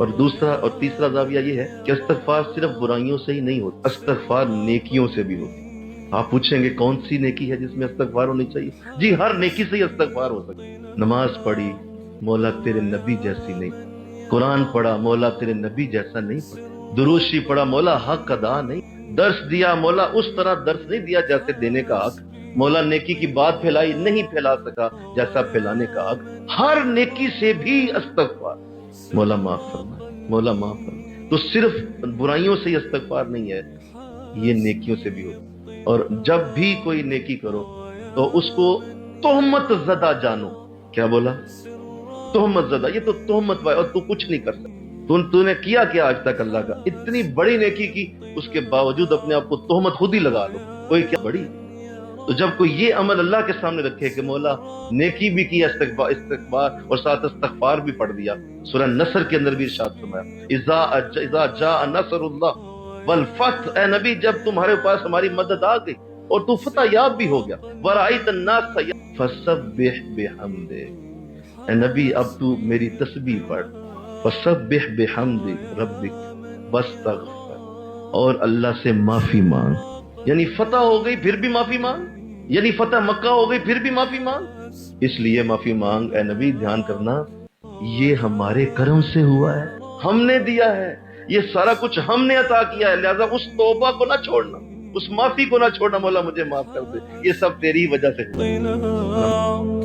اور دوسرا اور تیسرا زاویہ یہ ہے کہ استغفار صرف برائیوں سے ہی نہیں ہوتا، استغفار نیکیوں سے بھی ہوتی۔ آپ پوچھیں گے کون سی نیکی ہے جس میں استغفار ہونی چاہیے؟ جی ہر نیکی سے ہی استغفار ہو سکتا ہے۔ نماز پڑھی، مولا تیرے نبی جیسی نہیں، قرآن پڑھا، مولا تیرے نبی جیسا نہیں پڑھا، درود شریف پڑھا، مولا حق ادا نہیں، درس دیا، مولا اس طرح درس نہیں دیا جیسے دینے کا حق، مولا نیکی کی بات پھیلائی، نہیں پھیلا سکا جیسا پھیلانے کا حق، ہر نیکی سے بھی استغفار، مولا معاف فرما، مولا معاف فرما۔ تو صرف برائیوں سے ہی استغفار نہیں ہے، یہ نیکیوں سے بھی ہو۔ اور جب بھی کوئی نیکی کرو تو اس کو تہمت زدہ جانو۔ کیا بولا؟ تہمت زدہ، یہ تو تہمت ہے اور تو کچھ نہیں کر سکتا۔ تو نے کیا کیا آج تک اللہ کا؟ اتنی بڑی نیکی کی، اس کے باوجود اپنے آپ کو تہمت خود ہی لگا لو، کوئی کیا بڑی۔ تو جب کوئی یہ عمل اللہ کے سامنے رکھے کہ مولا نیکی بھی کی، استغفار اور ساتھ استغفار بھی پڑھ دیا، سورہ نصر کے اندر بھی ارشاد فرمایا اذا جاء نصر اللہ والفتح، اے نبی جب تمہارے پاس ہماری مدد آ گئی اور تو فتح یاب بھی ہو گیا، ورأیت الناس فسبح بحمد، اے نبی اب تو میری تسبیح پڑھ، فسبح بحمد ربک واستغفر، اور اللہ سے معافی مانگ۔ یعنی فتح ہو گئی پھر بھی معافی مانگ، یعنی فتح مکہ ہو گئی پھر بھی معافی مانگ۔ اس لیے معافی مانگ اے نبی، دھیان کرنا یہ ہمارے کرم سے ہوا ہے، ہم نے دیا ہے، یہ سارا کچھ ہم نے عطا کیا ہے، لہذا اس توبہ کو نہ چھوڑنا، اس معافی کو نہ چھوڑنا، مولا مجھے معاف کر دے، یہ سب تیری وجہ سے ہوا ہے۔